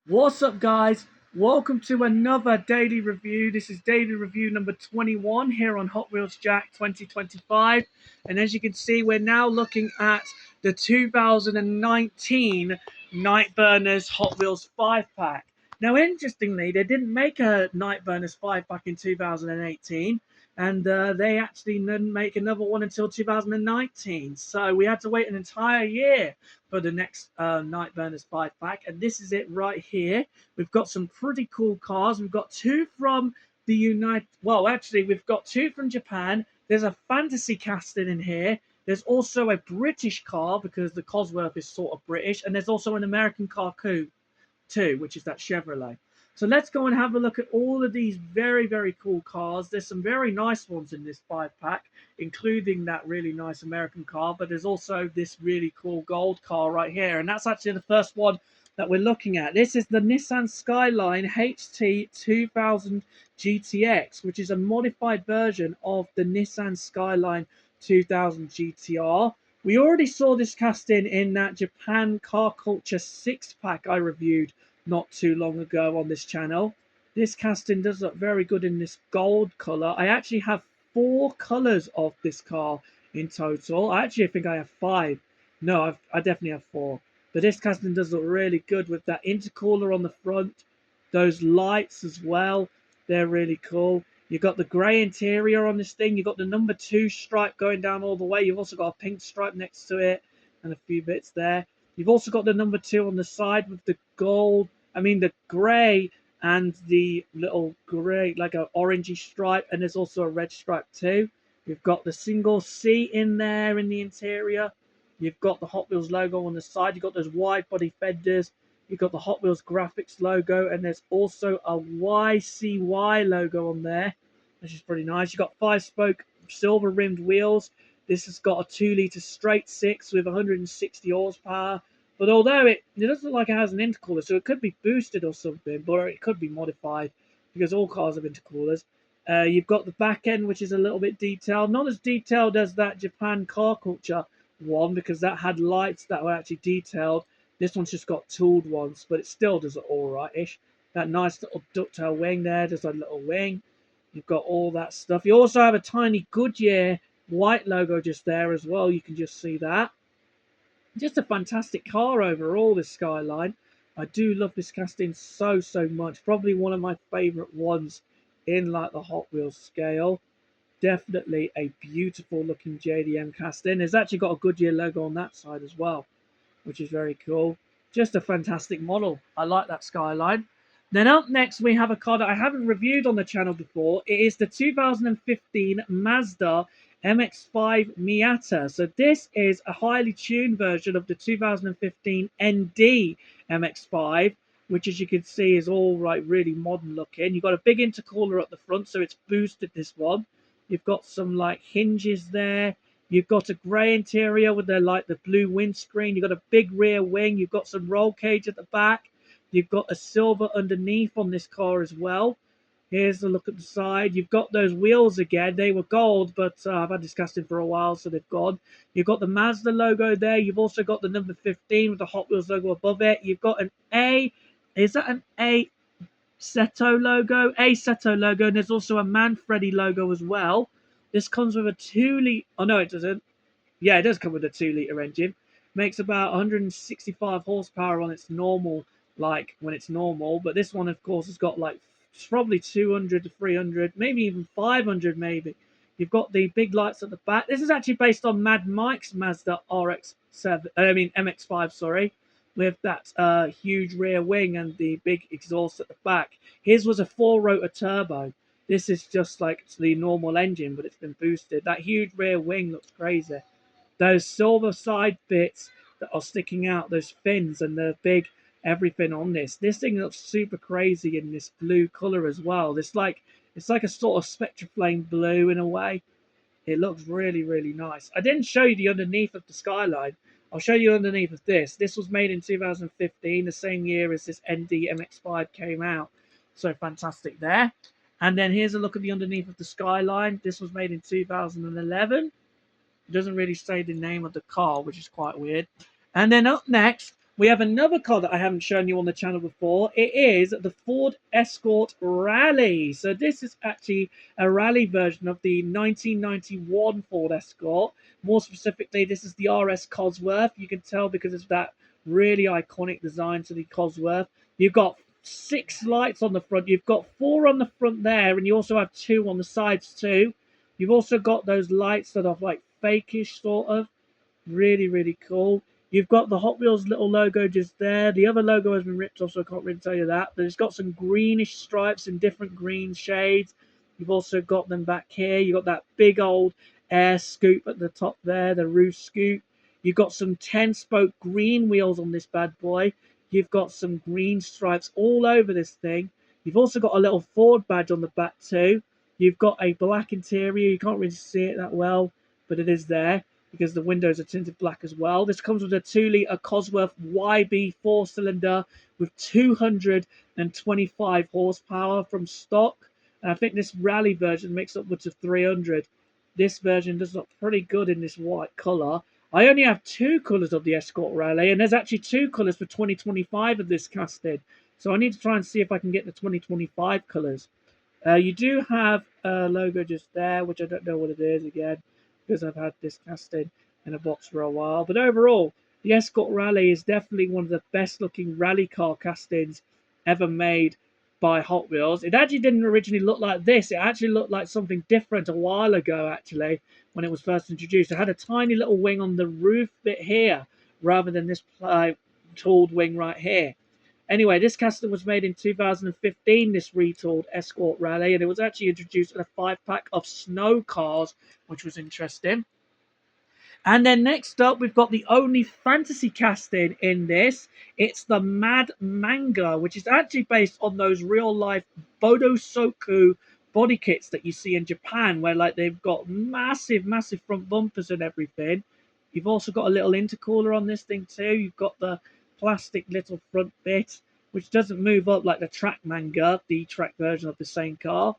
What's up, guys? Welcome to another daily review. This is daily review number 21 here on Hot Wheels Jack 2025. And as you can see, we're now looking at the 2019 Nightburnerz Hot Wheels 5 pack. Now, interestingly, they didn't make a Nightburnerz 5 pack in 2018, and they actually didn't make another one until 2019. So we had to wait an entire year for the next Nightburnerz 5 pack, and this is it right here. We've got some pretty cool cars. We've got two from the we've got two from Japan. There's a fantasy casting in here. There's also a British car because the Cosworth is sort of British, and there's also an American car too, which is that Chevrolet. So let's go and have a look at all of these very, very cool cars. There's some very nice ones in this 5 pack, including that really nice American car, but there's also this really cool gold car right here. And that's actually the first one that we're looking at. This is the Nissan Skyline HT 2000 GTX, which is a modified version of the Nissan Skyline 2000 GTR. We already saw this casting in that Japan Car Culture 6-pack I reviewed not too long ago on this channel. This casting does look very good in this gold color. I actually have 4 colors of this car in total. I actually think I have 5. No, I definitely have 4. But this casting does look really good with that intercooler on the front. Those lights as well. They're really cool. You've got the grey interior on this thing. You've got the number 2 stripe going down all the way. You've also got a pink stripe next to it and a few bits there. You've also got the number 2 on the side with the the grey and the little grey, like an orangey stripe, and there's also a red stripe too. You've got the single seat in there in the interior. You've got the Hot Wheels logo on the side. You've got those wide body fenders. You've got the Hot Wheels graphics logo, and there's also a YCY logo on there, which is pretty nice. You've got 5-spoke silver rimmed wheels. This has got a 2-litre straight 6 with 160 horsepower. But although it doesn't look like it has an intercooler, so it could be boosted or something, or it could be modified because all cars have intercoolers. You've got the back end, which is a little bit detailed. Not as detailed as that Japan Car Culture one because that had lights that were actually detailed. This one's just got tooled ones, but it still does it all right-ish. That nice little ducktail wing there, just a little wing. You've got all that stuff. You also have a tiny Goodyear white logo just there as well. You can just see that. Just a fantastic car overall, this Skyline. I do love this casting so much. Probably one of my favourite ones in like the Hot Wheels scale. Definitely a beautiful looking JDM casting. There's actually got a Goodyear logo on that side as well, which is very cool. Just a fantastic model. I like that Skyline. Then up next, we have a car that I haven't reviewed on the channel before. It is the 2015 Mazda MX-5 Miata. So this is a highly tuned version of the 2015 ND MX-5, which as you can see is all like really modern looking. You've got a big intercooler at the front, so it's boosted this one. You've got some like hinges there. You've got a grey interior with the blue windscreen. You've got a big rear wing. You've got some roll cage at the back. You've got a silver underneath on this car as well. Here's a look at the side. You've got those wheels again. They were gold, but I've had this casting for a while, so they've gone. You've got the Mazda logo there. You've also got the number 15 with the Hot Wheels logo above it. You've got an A. Is that an A Seto logo? A Seto logo, and there's also a Manfredi logo as well. This comes with a 2-litre. Oh, no, it doesn't. Yeah, it does come with a 2-litre engine. Makes about 165 horsepower on its normal, like when it's normal. But this one, of course, has got like probably 200 to 300, maybe even 500, maybe. You've got the big lights at the back. This is actually based on Mad Mike's Mazda MX-5, sorry, with that huge rear wing and the big exhaust at the back. His was a 4-rotor turbo. This is just like the normal engine, but it's been boosted. That huge rear wing looks crazy. Those silver side bits that are sticking out, those fins and the big everything on this. This thing looks super crazy in this blue color as well. It's like a sort of Spectraflame blue in a way. It looks really nice. I didn't show you the underneath of the Skyline. I'll show you underneath of this. This was made in 2015, the same year as this ND MX-5 came out. So fantastic there. And then here's a look at the underneath of the Skyline. This was made in 2011. It doesn't really say the name of the car, which is quite weird. And then up next, We have another car that I haven't shown you on the channel before. It is the Ford Escort Rally. So this is actually a rally version of the 1991 Ford Escort. More specifically, this is the RS Cosworth. You can tell because of that really iconic design to the Cosworth. You've got 6 lights on the front. You've got 4 on the front there, and you also have 2 on the sides too. You've also got those lights that are like fakeish sort of. Really, really cool. You've got the Hot Wheels little logo just there. The other logo has been ripped off, so I can't really tell you that. But it's got some greenish stripes in different green shades. You've also got them back here. You've got that big old air scoop at the top there, the roof scoop. You've got some 10-spoke green wheels on this bad boy. You've got some green stripes all over this thing. You've also got a little Ford badge on the back too. You've got a black interior. You can't really see it that well, but it is there because the windows are tinted black as well. This comes with a 2-litre Cosworth YB 4-cylinder with 225 horsepower from stock. And I think this rally version makes upwards of 300. This version does look pretty good in this white colour. I only have 2 colours of the Escort Rally, and there's actually 2 colours for 2025 of this casted. So I need to try and see if I can get the 2025 colours. You do have a logo just there, which I don't know what it is again, because I've had this casted in a box for a while. But overall, the Escort Rally is definitely one of the best looking rally car castings ever made by Hot Wheels. It actually didn't originally look like this. It actually looked like something different a while ago, actually, when it was first introduced. It had a tiny little wing on the roof bit here, rather than this tooled wing right here. Anyway, this casting was made in 2015, this retooled Escort Rally, and it was actually introduced in a 5-pack of snow cars, which was interesting. And then next up, we've got the only fantasy casting in this. It's the Mad Manga, which is actually based on those real-life Bodosoku body kits that you see in Japan, where like they've got massive, massive front bumpers and everything. You've also got a little intercooler on this thing too. You've got the plastic little front bit, which doesn't move up like the track manga, the track version of the same car.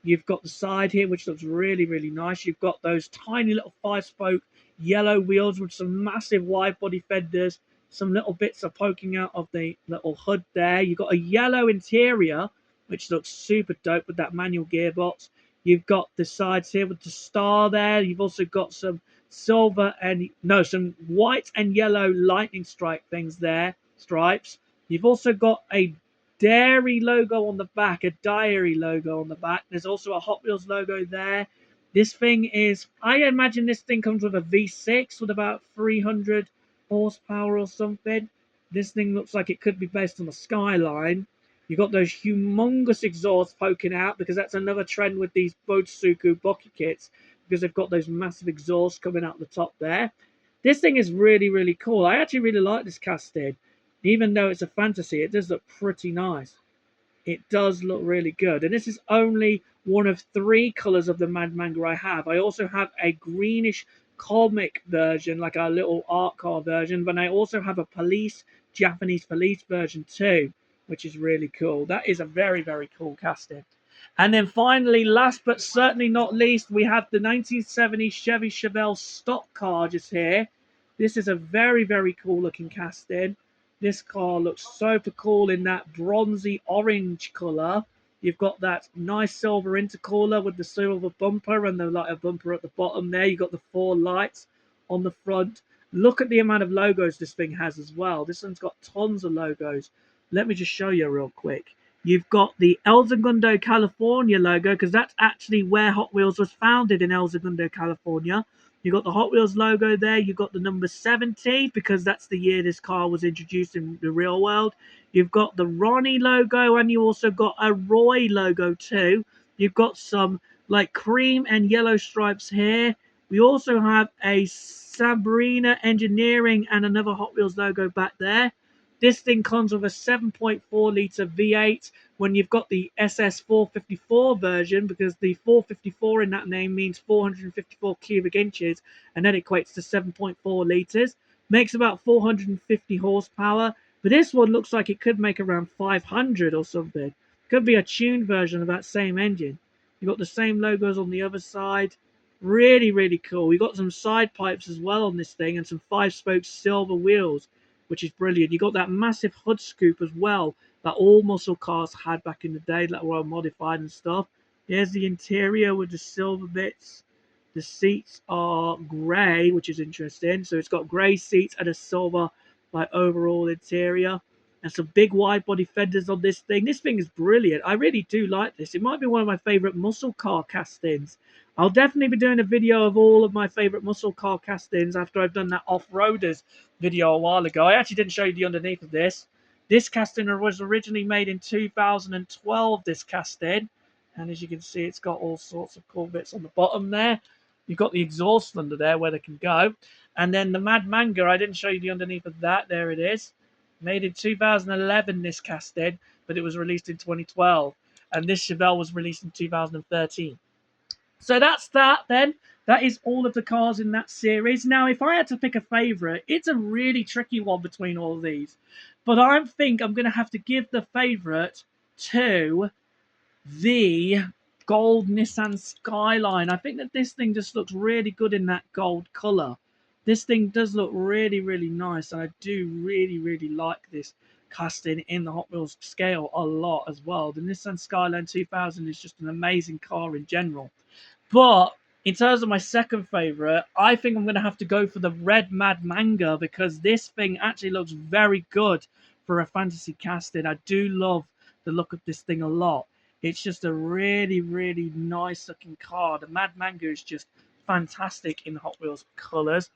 You've got the side here, which looks really, really nice. You've got those tiny little 5-spoke yellow wheels with some massive wide body fenders. Some little bits are poking out of the little hood there. You've got a yellow interior, which looks super dope with that manual gearbox. You've got the sides here with the star there. You've also got some some white and yellow lightning strike things there, stripes. You've also got a dairy logo on the back, a diary logo on the back. There's also a Hot Wheels logo there. This thing is, I imagine this thing comes with a V6 with about 300 horsepower or something. This thing looks like it could be based on a Skyline. You've got those humongous exhausts poking out because that's another trend with these Bodosuku Boki kits because they've got those massive exhausts coming out the top there. This thing is really, really cool. I actually really like this casted. Even though it's a fantasy, it does look pretty nice. It does look really good. And this is only one of 3 colors of the Mad Manga I have. I also have a greenish comic version, like a little art car version, but I also have a Japanese police version too, which is really cool. That is a very, very cool casting. And then finally, last but certainly not least, we have the 1970 Chevy Chevelle stock car just here. This is a very, very cool looking casting. This car looks super cool in that bronzy orange colour. You've got that nice silver intercooler with the silver bumper and the lighter bumper at the bottom there. You've got the 4 lights on the front. Look at the amount of logos this thing has as well. This one's got tons of logos. Let me just show you real quick. You've got the El Segundo, California logo because that's actually where Hot Wheels was founded, in El Segundo, California. You've got the Hot Wheels logo there. You've got the number 70 because that's the year this car was introduced in the real world. You've got the Ronnie logo and you also got a Roy logo too. You've got some like cream and yellow stripes here. We also have a Sabrina Engineering and another Hot Wheels logo back there. This thing comes with a 7.4 litre V8 when you've got the SS 454 version, because the 454 in that name means 454 cubic inches, and that equates to 7.4 litres. Makes about 450 horsepower, but this one looks like it could make around 500 or something. Could be a tuned version of that same engine. You've got the same logos on the other side. Really, really cool. We've got some side pipes as well on this thing and some 5-spoke silver wheels. which is brilliant. You got that massive hood scoop as well that all muscle cars had back in the day that were modified and stuff. Here's the interior with the silver bits. The seats are grey, which is interesting. So it's got grey seats and a silver like overall interior. And some big wide body fenders on this thing. This thing is brilliant. I really do like this. It might be one of my favourite muscle car castings. I'll definitely be doing a video of all of my favourite muscle car castings after I've done that off-roaders video a while ago. I actually didn't show you the underneath of this. This casting was originally made in 2012, this casting. And as you can see, it's got all sorts of cool bits on the bottom there. You've got the exhaust under there where they can go. And then the Mad Manga, I didn't show you the underneath of that. There it is. Made in 2011, this casting, but it was released in 2012. And this Chevelle was released in 2013. So that's that then. That is all of the cars in that series. Now, if I had to pick a favourite, it's a really tricky one between all of these. But I think I'm going to have to give the favourite to the gold Nissan Skyline. I think that this thing just looks really good in that gold colour. This thing does look really, really nice. And I do really, really like this casting in the Hot Wheels scale a lot as well. The Nissan Skyline 2000 is just an amazing car in general. But in terms of my second favourite, I think I'm going to have to go for the red Mad Manga because this thing actually looks very good for a fantasy casting. I do love the look of this thing a lot. It's just a really, really nice looking car. The Mad Manga is just fantastic in Hot Wheels colours.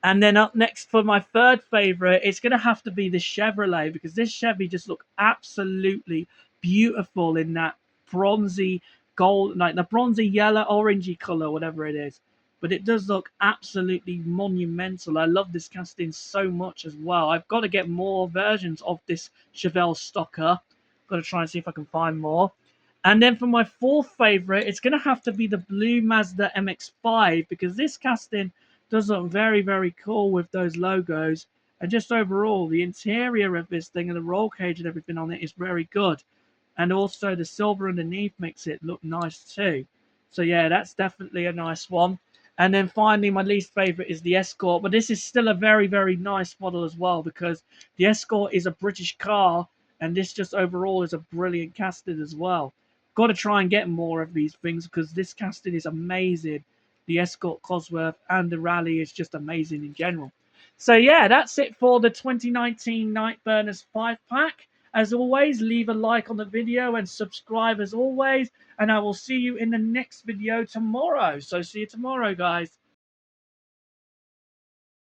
And then up next for my third favourite, it's going to have to be the Chevrolet because this Chevy just looks absolutely beautiful in that bronzy gold, like the bronzy yellow, orangey colour, whatever it is. But it does look absolutely monumental. I love this casting so much as well. I've got to get more versions of this Chevelle Stocker. Got to try and see if I can find more. And then for my fourth favourite, it's going to have to be the blue Mazda MX-5 because this casting does look very, very cool with those logos. And just overall, the interior of this thing and the roll cage and everything on it is very good. And also the silver underneath makes it look nice too. So yeah, that's definitely a nice one. And then finally, my least favourite is the Escort. But this is still a very, very nice model as well because the Escort is a British car. And this just overall is a brilliant casting as well. Got to try and get more of these things because this casting is amazing. The Escort Cosworth and the Rally is just amazing in general. So yeah, that's it for the 2019 Nightburnerz 5-pack. As always, leave a like on the video and subscribe as always. And I will see you in the next video tomorrow. So see you tomorrow, guys.